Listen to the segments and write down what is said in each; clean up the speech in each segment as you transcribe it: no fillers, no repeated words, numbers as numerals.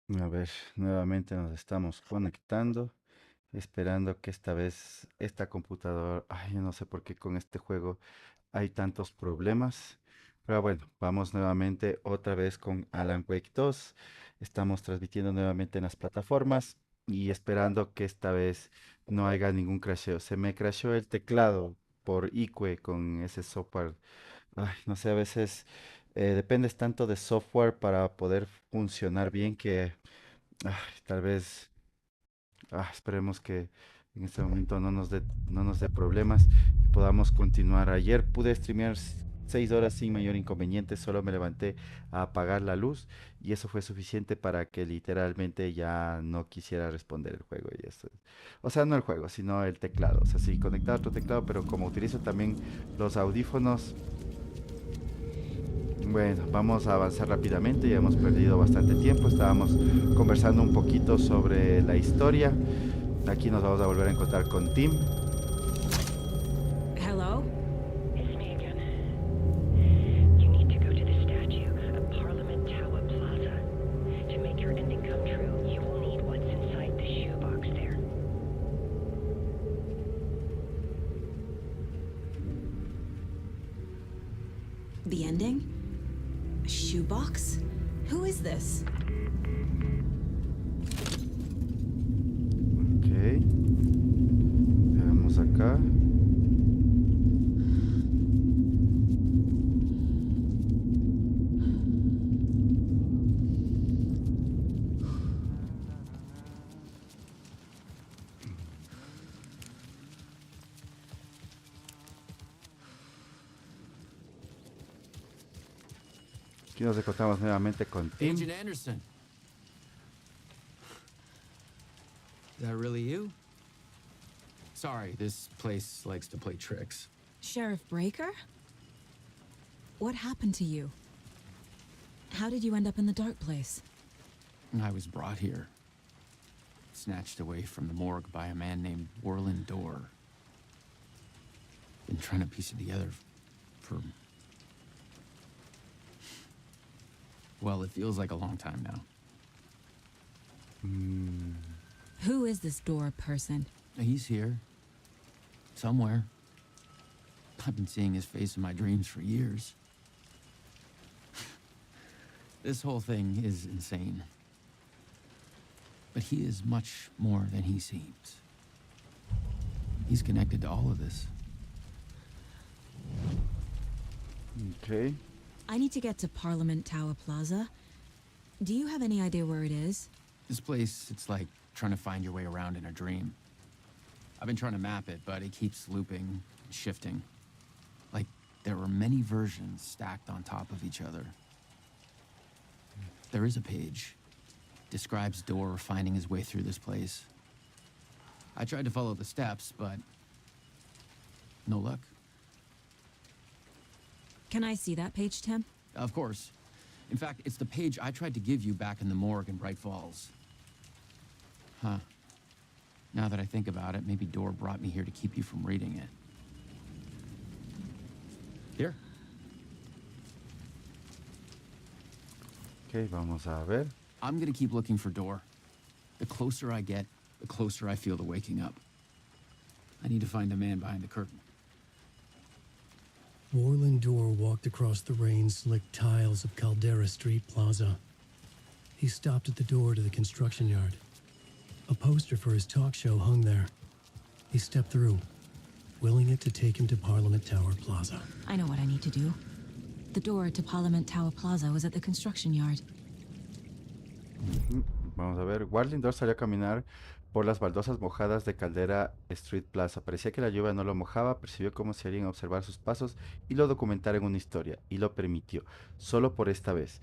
A ver, nuevamente nos estamos conectando, esperando que esta vez esta computadora, ay, yo no sé por qué con este juego hay tantos problemas, pero bueno, vamos nuevamente otra vez con Alan Wake 2. Estamos transmitiendo nuevamente en las plataformas y esperando que esta vez no haya ningún crasheo. Se me crasheó el teclado por ique con ese software. Ay, no sé, a veces dependes tanto de software para poder funcionar bien que tal vez esperemos que en este momento no nos dé problemas y podamos continuar. Ayer pude streamear 6 horas sin mayor inconveniente, solo me levanté a apagar la luz y eso fue suficiente para que literalmente ya no quisiera responder el juego y eso. O sea, no el juego, sino el teclado. O sea, sí, conectado a otro teclado, pero como utilizo también los audífonos, bueno, vamos a avanzar rápidamente, ya hemos perdido bastante tiempo, estábamos conversando un poquito sobre la historia. Aquí nos vamos a volver a encontrar con Tim. Hello? It's me again. You need to go to the statue of Parliament Tower Plaza. To make your ending come true, you will need what's inside the shoebox there. The ending? A shoebox? Who is this? Ok, veamos acá. Aquí nos encontramos nuevamente con Tim. Agent Anderson. Is that really you? Sorry, this place likes to play tricks. Sheriff Breaker? What happened to you? How did you end up in the dark place? I was brought here, snatched away from the morgue by a man named Warland Dorr. Been trying to piece it together for... Well, it feels like a long time now. Who is this door person? He's here. Somewhere. I've been seeing his face in my dreams for years. This whole thing is insane. But he is much more than he seems. He's connected to all of this. Ok, I need to get to Parliament Tower Plaza. Do you have any idea where it is? This place, it's like trying to find your way around in a dream. I've been trying to map it, but it keeps looping and shifting. Like there are many versions stacked on top of each other. There is a page. Describes Dorr finding his way through this place. I tried to follow the steps, but no luck. Can I see that page, Tim? Of course. In fact, it's the page I tried to give you back in the morgue in Bright Falls. Huh. Now that I think about it, maybe Dorr brought me here to keep you from reading it. Here. ok, vamos a ver. I'm gonna keep looking for Dorr. The closer I get, the closer I feel to waking up. I need to find a man behind the curtain. Warland Dorr walked across the rain-slicked tiles of Caldera Street Plaza. He stopped at the door to the construction yard. A poster for his talk show hung there. He stepped through, willing it to take him to Parliament Tower Plaza. I know what I need to do. The door to Parliament Tower Plaza was at the construction yard. Vamos a ver. Warlindor salió a caminar por las baldosas mojadas de Caldera Street Plaza. Parecía que la lluvia no lo mojaba, percibió como si alguien observara sus pasos y lo documentara en una historia, y lo permitió, solo por esta vez,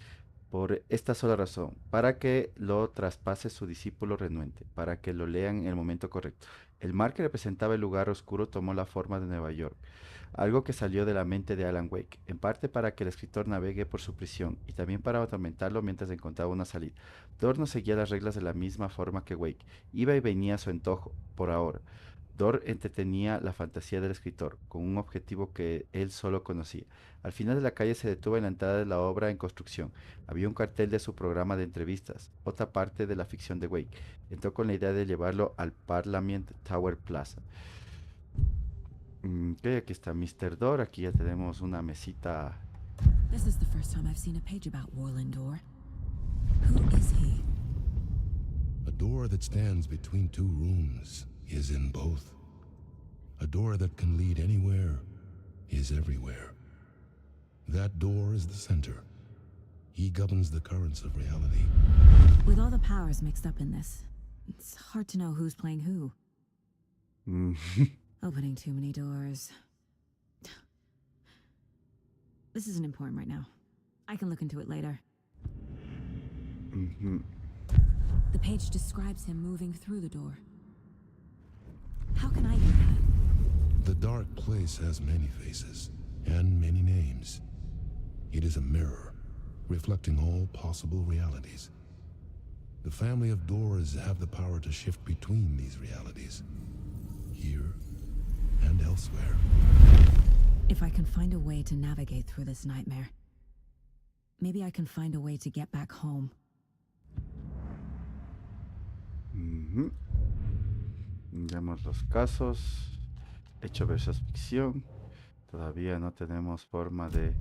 por esta sola razón, para que lo traspase su discípulo renuente, para que lo lean en el momento correcto. El mar que representaba el lugar oscuro tomó la forma de Nueva York, algo que salió de la mente de Alan Wake, en parte para que el escritor navegue por su prisión y también para atormentarlo mientras encontraba una salida. Thor no seguía las reglas de la misma forma que Wake, iba y venía a su antojo, por ahora. Dor entretenía la fantasía del escritor, con un objetivo que él solo conocía. Al final de la calle se detuvo en la entrada de la obra en construcción. Había un cartel de su programa de entrevistas, otra parte de la ficción de Wake. Entró con la idea de llevarlo al Parliament Tower Plaza. Ok, aquí está Mr. Dor, aquí ya tenemos una mesita. This is the first time I've seen a page about Warland Door. Who is he? A door that stands between two rooms is in both. A door that can lead anywhere is everywhere. That door is the center. He governs the currents of reality. With all the powers mixed up in this, it's hard to know who's playing who. Opening too many doors. This isn't important right now. I can look into it later. The page describes him moving through the door. How can I do that? The dark place has many faces and many names. It is a mirror, reflecting all possible realities. The family of doors have the power to shift between these realities, here and elsewhere. If I can find a way to navigate through this nightmare, maybe I can find a way to get back home. Veamos los casos. Hecho versus ficción. Todavía no tenemos forma de...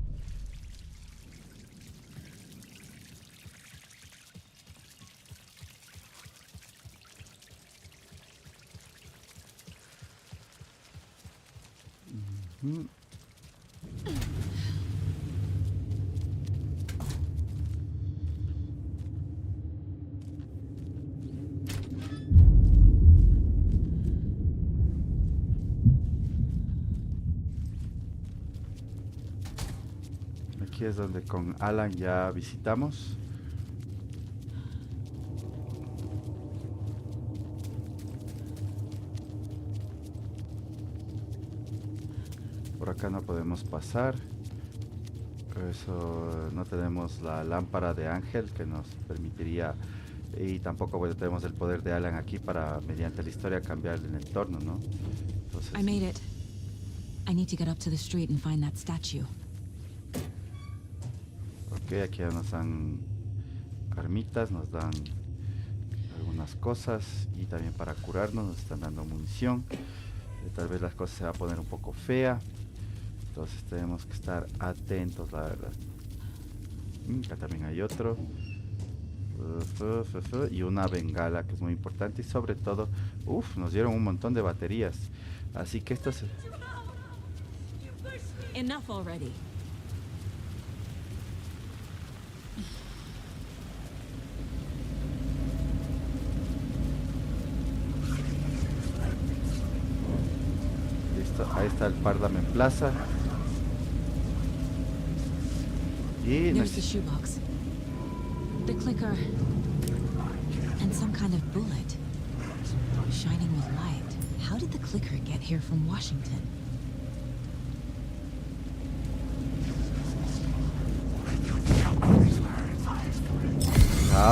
Aquí es donde con Alan ya visitamos. Por acá no podemos pasar. Eso, no tenemos la lámpara de Ángel que nos permitiría, y tampoco, bueno, tenemos el poder de Alan aquí para, mediante la historia, cambiar el entorno, ¿no? Entonces, I made it. I need to get up to the street and find that statue. ok, aquí ya nos dan armitas, nos dan algunas cosas, y también para curarnos nos están dando munición. Tal vez las cosas se va a poner un poco fea, entonces tenemos que estar atentos, la verdad. Acá también hay otro. Y una bengala, que es muy importante, y sobre todo, nos dieron un montón de baterías. Así que esto se... Enough already. Listo, ahí está el Parliament Plaza. Y There's the shoebox, the clicker, and some kind of bullet shining with light. How did the clicker get here from Washington?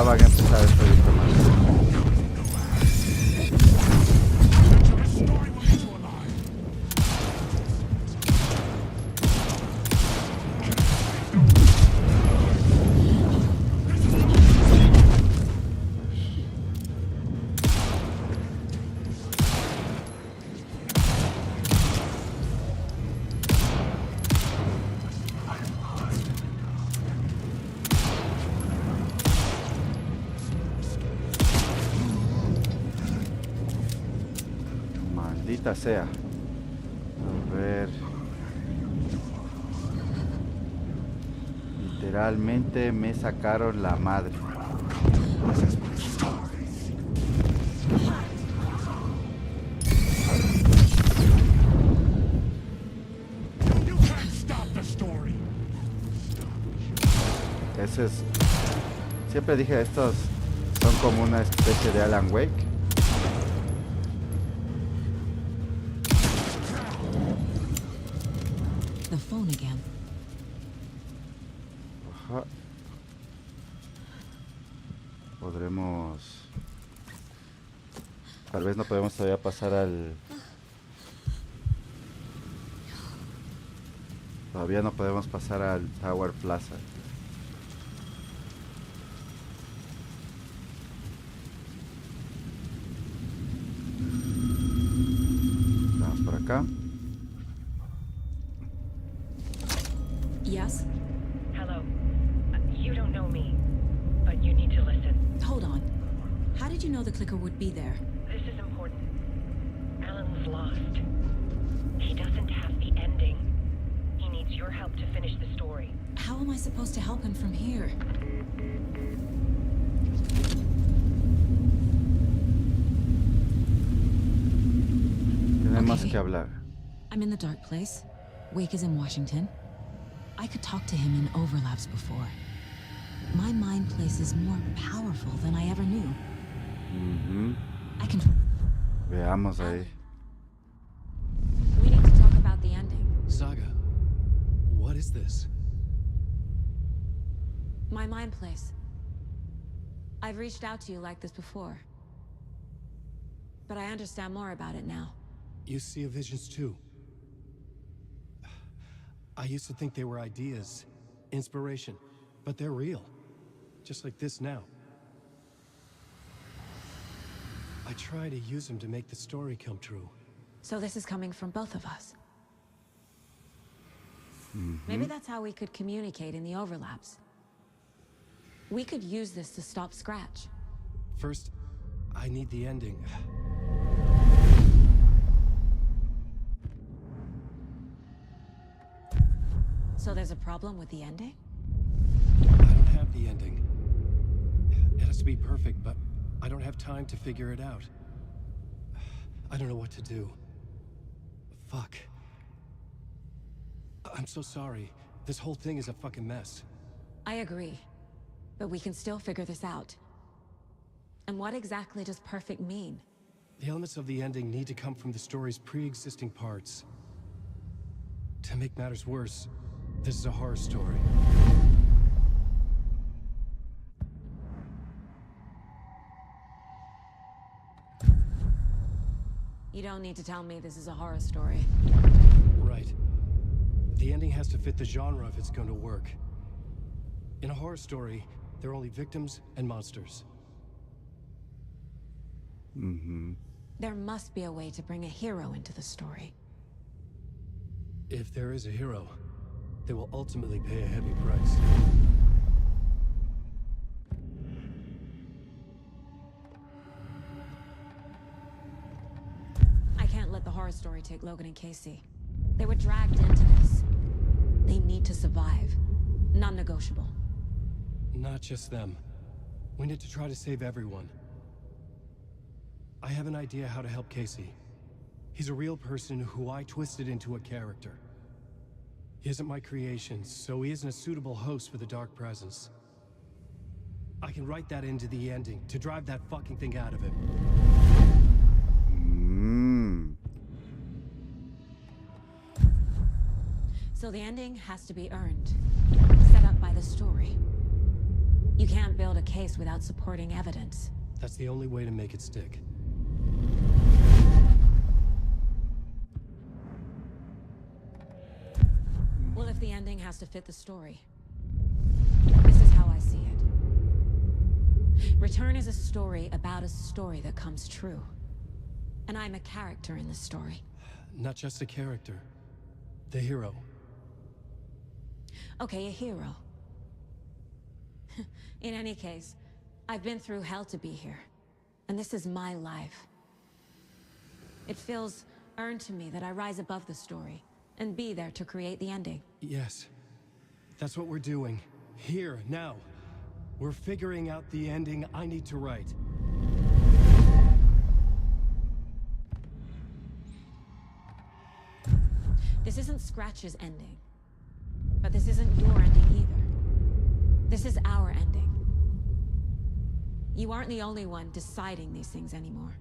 van a empezar esto de tomar. Maldita sea. A ver. Literalmente me sacaron la madre. Ese es... Siempre dije, estos son como una especie de Alan Wake. The phone again. Ajá. Podremos... Tal vez no podemos todavía pasar al Todavía no podemos pasar al Tower Plaza. Vamos por acá. Yes? Hello. You don't know me, but you need to listen. Hold on. How did you know the clicker would be there? This is important. Alan's lost. He doesn't have the ending. He needs your help to finish the story. How am I supposed to help him from here? Tenemos Okay. que hablar. I'm in the dark place. Wake is in Washington. I could talk to him in overlaps before. My mind place is more powerful than I ever knew. Ujú. I can... Veamos ahí. We need to talk about the ending. Saga, what is this? My mind place. I've reached out to you like this before. But I understand more about it now. You see visions too. I used to think they were ideas, inspiration, but they're real. Just like this now. I try to use them to make the story come true. So this is coming from both of us. Maybe that's how we could communicate in the overlaps. We could use this to stop Scratch. First, I need the ending. So there's a problem with the ending? I don't have the ending. It has to be perfect, but I don't have time to figure it out. I don't know what to do. Fuck. I'm so sorry. This whole thing is a fucking mess. I agree. But we can still figure this out. And what exactly does perfect mean? The elements of the ending need to come from the story's pre-existing parts. To make matters worse, this is a horror story. You don't need to tell me this is a horror story. Right. The ending has to fit the genre if it's going to work. In a horror story, there are only victims and monsters. There must be a way to bring a hero into the story. If there is a hero, they will ultimately pay a heavy price. I can't let the horror story take Logan and Casey. They were dragged into this. They need to survive. Non-negotiable. Not just them. We need to try to save everyone. I have an idea how to help Casey. He's a real person who I twisted into a character. He isn't my creation, so he isn't a suitable host for the Dark Presence. I can write that into the ending to drive that fucking thing out of him. So the ending has to be earned. Set up by the story. You can't build a case without supporting evidence. That's the only way to make it stick. Well, if the ending has to fit the story. This is how I see it. Return is a story about a story that comes true. And I'm a character in this story. Not just a character. The hero. Okay, a hero. In any case, I've been through hell to be here. And this is my life. It feels earned to me that I rise above the story and be there to create the ending. Yes. That's what we're doing. Here, now. We're figuring out the ending I need to write. This isn't Scratch's ending. But this isn't your ending either. This is our ending. You aren't the only one deciding these things anymore.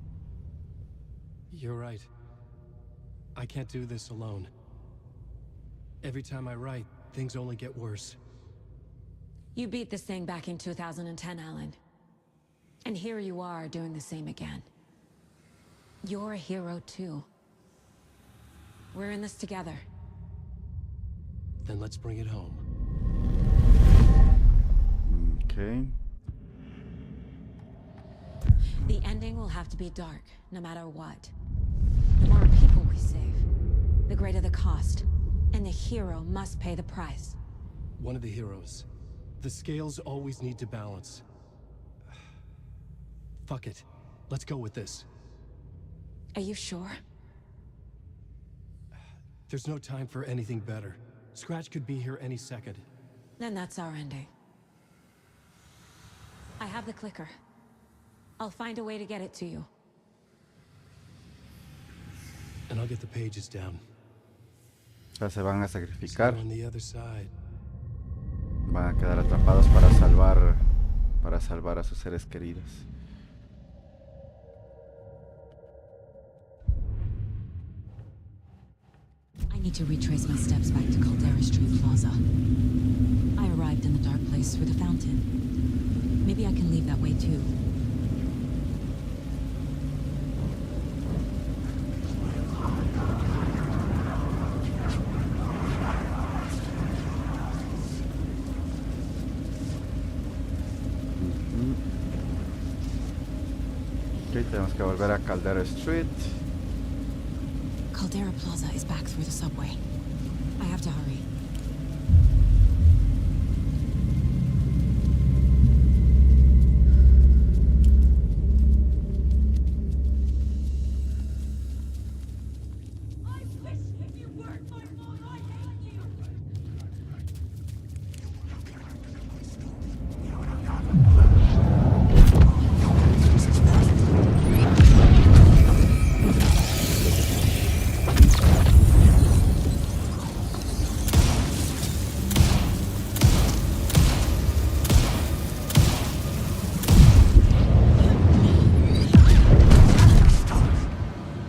You're right. I can't do this alone. Every time I write, things only get worse. You beat this thing back in 2010, Alan. And here you are doing the same again. You're a hero too. We're in this together. Then let's bring it home. Ok. The ending will have to be dark, no matter what. The more people we save, the greater the cost. And the hero must pay the price. One of the heroes. The scales always need to balance. Fuck it. Let's go with this. Are you sure? There's no time for anything better. Scratch could be here any second. Then that's our ending. I have the clicker. I'll find a way to get it to you. And I'll get the pages down. Ya se van a See sacrificar. you on the other side. Van a quedar atrapados para salvar a sus seres queridos. I need to retrace my steps back to Caldera Street Plaza. I arrived in the dark place through the fountain. Maybe I can leave that way too. Ok, tenemos que volver a Caldera Street. Caldera Plaza is back through the subway. I have to hurry.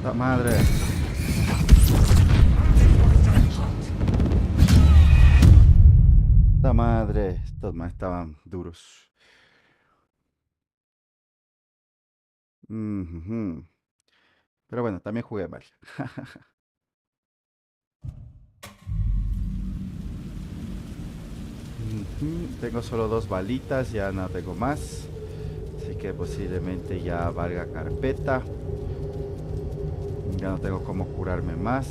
¡La madre! ¡La madre! Estos más estaban duros. Ujujú. Pero bueno, también jugué mal. Tengo solo 2 balitas, ya no tengo más. Así que posiblemente ya valga carpeta. Ya no tengo cómo curarme más.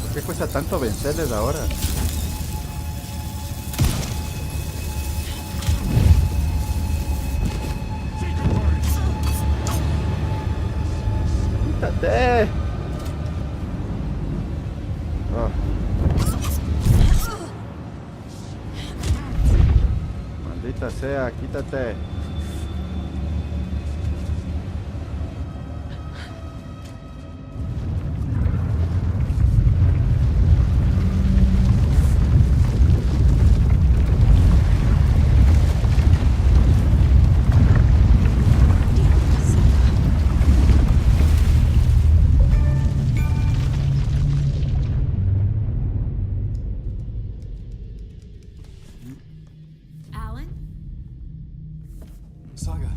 ¿Por qué cuesta tanto vencerles ahora? ¡Quítate! Oh. Maldita sea, quítate. Alan? Saga,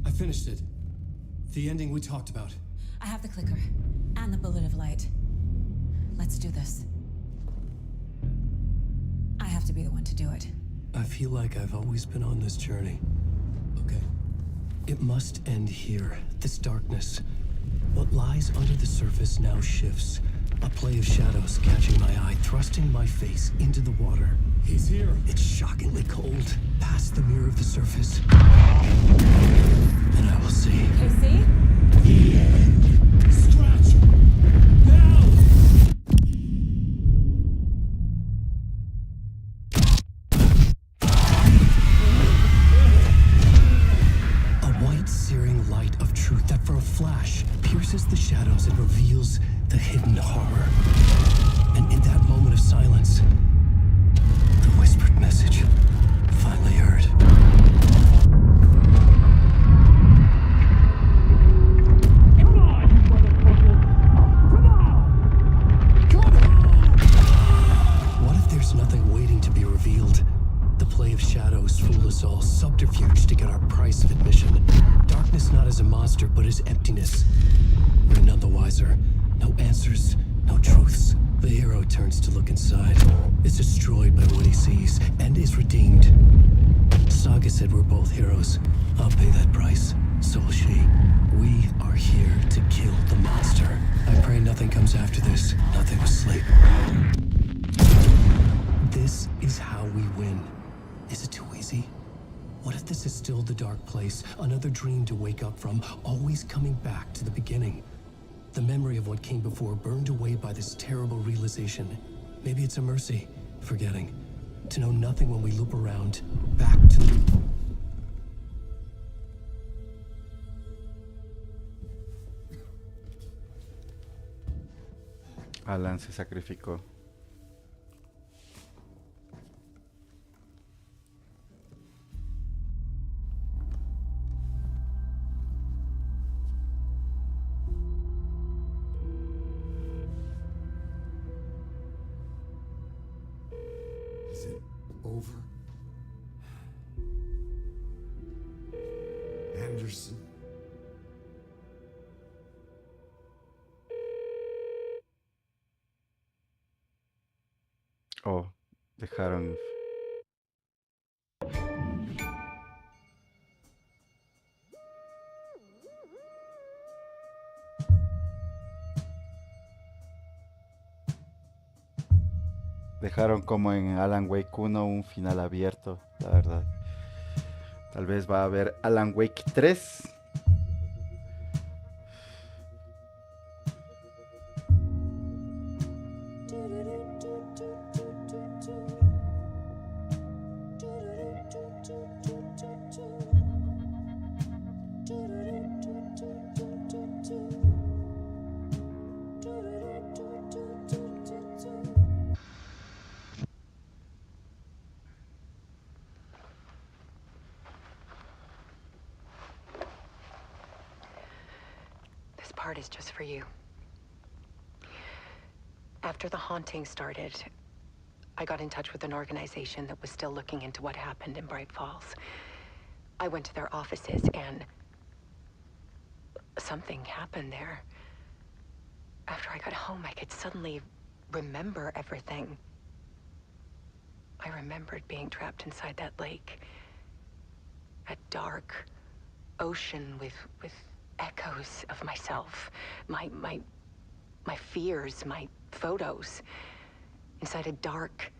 I finished it. The ending we talked about. I have the clicker and the bullet of light. Let's do this. I have to be the one to do it. I feel like I've always been on this journey. Okay. It must end here, this darkness. What lies under the surface now shifts. A play of shadows catching my eye, thrusting my face into the water. He's here. It's shockingly cold, past the mirror of the surface. And I will see. KC? Scratch! Now! A white sea it's all subterfuge to get our price of admission. Darkness not as a monster, but as emptiness. We're none the wiser. No answers, no truths. The hero turns to look inside. Is destroyed by what he sees, and is redeemed. Saga said we're both heroes. I'll pay that price. So will she. We are here to kill the monster. I pray nothing comes after this. Nothing but sleep. This is how we win. Is it too easy? What if this is still the dark place? Another dream to wake up from, always coming back to the beginning. The memory of what came before burned away by this terrible realization. Maybe it's a mercy, forgetting. To know nothing when we loop around, back to... Alan se sacrificó. Is it over? Anderson? Oh, dejaron. Dejaron como en Alan Wake 1 un final abierto, la verdad. Tal vez va a haber Alan Wake 3. This part is just for you. After the haunting started, I got in touch with an organization that was still looking into what happened in Bright Falls. I went to their offices and something happened there. After I got home, I could suddenly remember everything. I remembered being trapped inside that lake. A dark ocean with echoes of myself. My fears, my photos. Inside a dark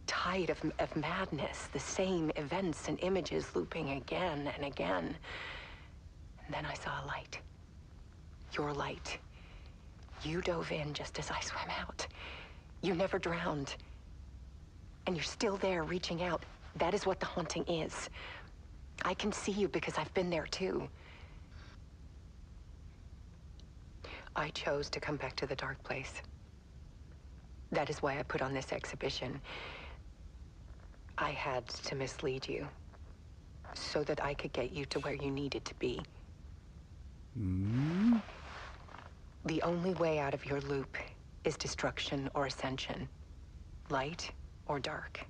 tide of madness. The same events and images looping again and again. And then I saw a light. Your light. You dove in just as I swam out. You never drowned. And you're still there reaching out. That is what the haunting is. I can see you because I've been there too. I chose to come back to the dark place. That is why I put on this exhibition. I had to mislead you so that I could get you to where you needed to be. The only way out of your loop is destruction or ascension, light or dark.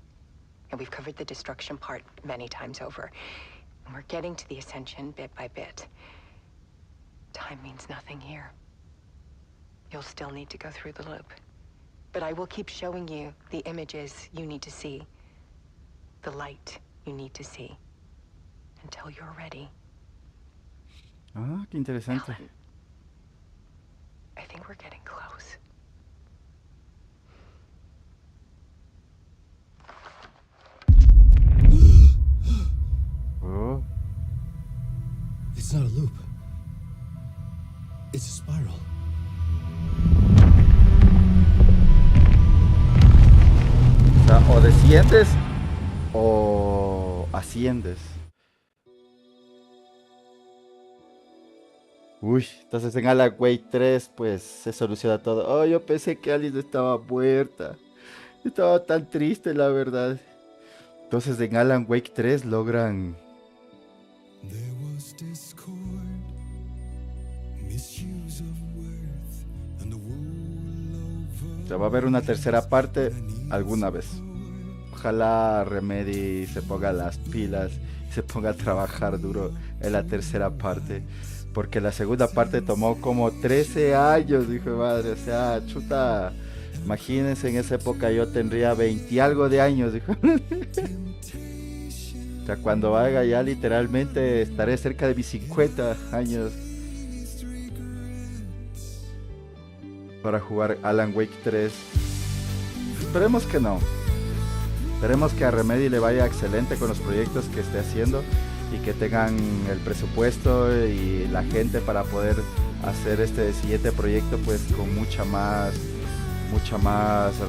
And we've covered the destruction part many times over. And we're getting to the ascension bit by bit. Time means nothing here. You'll still need to go through the loop. But I will keep showing you the images you need to see, the light you need to see, until you're ready. Ah, qué interesante. Alan, I think we're getting close. Oh, It's not a loop. It's a spiral. o sea, o desciendes o asciendes. Uy, entonces en Alan Wake 3 pues se soluciona todo. Oh, yo pensé que Alice estaba muerta. Estaba tan triste, la verdad. Entonces en Alan Wake 3 logran... There was discord, misuse of worth, and the wool over. O sea, va a haber una tercera parte alguna vez. ojalá Remedy se ponga las pilas, se ponga a trabajar duro en la tercera parte. Porque la segunda parte tomó como 13 años, dijo madre. O sea, chuta. Imagínense, en esa época yo tendría 20 y algo de años, dijo. O sea, cuando haga ya literalmente estaré cerca de mis 50 años para jugar Alan Wake 3. Esperemos que no. Esperemos que a Remedy le vaya excelente con los proyectos que esté haciendo y que tengan el presupuesto y la gente para poder hacer este siguiente proyecto pues con mucha más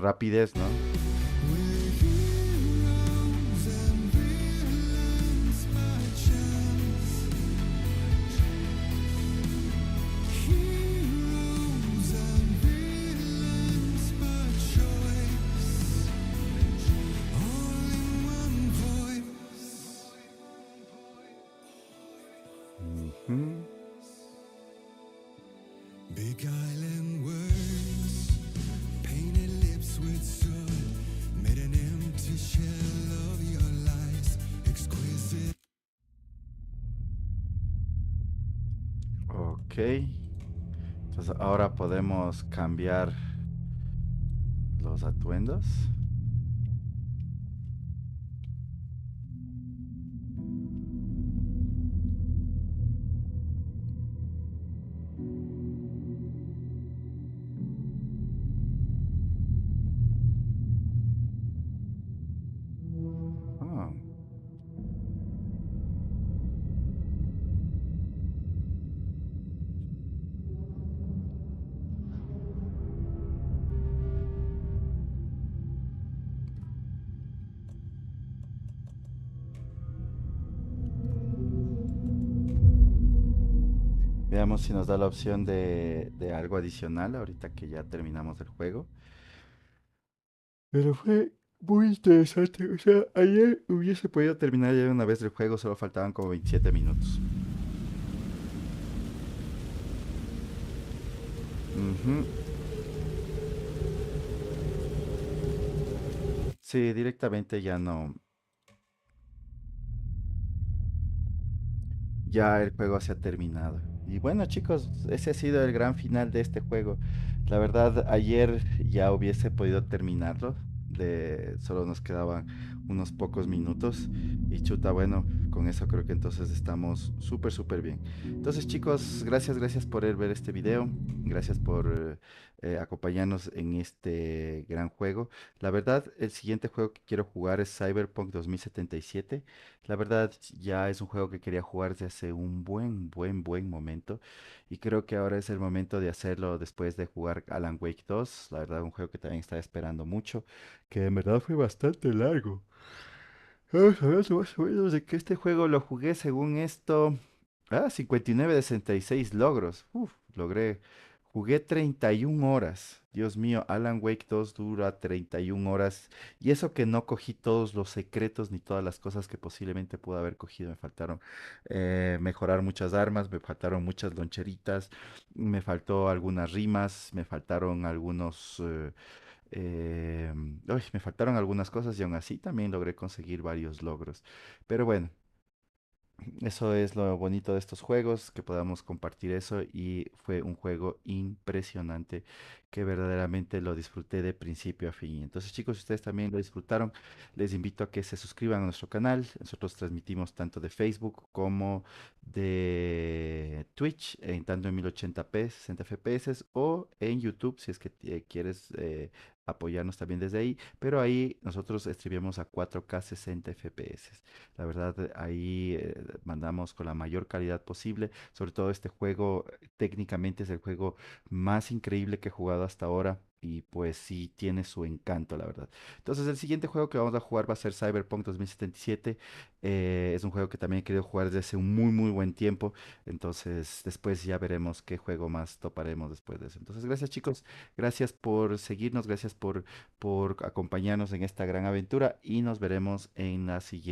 rapidez, ¿no? Ujú. Big island words, painted lips with soot, made an empty shell of your lies, exquisite. Ok. Entonces ahora podemos cambiar los atuendos. Ah. Veamos si nos da la opción de algo adicional ahorita que ya terminamos el juego. Pero fue muy interesante. O sea, ayer hubiese podido terminar ya de una vez el juego, solo faltaban como 27 minutos. Ujú. Sí, directamente ya no. Ya el juego se ha terminado. Y bueno, chicos, ese ha sido el gran final de este juego. La verdad, ayer ya hubiese podido terminarlo. Solo nos quedaban unos pocos minutos. Y chuta, bueno, con eso creo que entonces estamos súper bien. Entonces, chicos, gracias por ver este video. Gracias por acompañarnos en este gran juego. La verdad, el siguiente juego que quiero jugar es Cyberpunk 2077. La verdad, ya es un juego que quería jugar desde hace un buen momento. Y creo que ahora es el momento de hacerlo después de jugar Alan Wake 2. La verdad, un juego que también estaba esperando mucho. Que en verdad fue bastante largo. Vamos a ver más o menos de que este juego lo jugué según esto. 59 de 66 logros. Uf, logré. Jugué 31 horas. Dios mío, Alan Wake 2 dura 31 horas. Y eso que no cogí todos los secretos ni todas las cosas que posiblemente pude haber cogido. Me faltaron mejorar muchas armas, me faltaron muchas loncheritas, me faltó algunas rimas, me faltaron algunos... me faltaron algunas cosas y aún así también logré conseguir varios logros. Pero bueno, eso es lo bonito de estos juegos, que podamos compartir eso y fue un juego impresionante que verdaderamente lo disfruté de principio a fin. Entonces chicos, si ustedes también lo disfrutaron, les invito a que se suscriban a nuestro canal. Nosotros transmitimos tanto de Facebook como de Twitch, en tanto en 1080p, 60 FPS o en YouTube si es que quieres apoyarnos también desde ahí, pero ahí nosotros streamamos a 4K 60 FPS. La verdad, ahí mandamos con la mayor calidad posible. Sobre todo este juego, técnicamente es el juego más increíble que he jugado hasta ahora. Y pues sí, tiene su encanto, la verdad. Entonces, el siguiente juego que vamos a jugar va a ser Cyberpunk 2077. Es un juego que también he querido jugar desde hace un muy buen tiempo. Entonces, después ya veremos qué juego más toparemos después de eso. Entonces, gracias chicos. Gracias por seguirnos. Gracias por acompañarnos en esta gran aventura. Y nos veremos en la siguiente.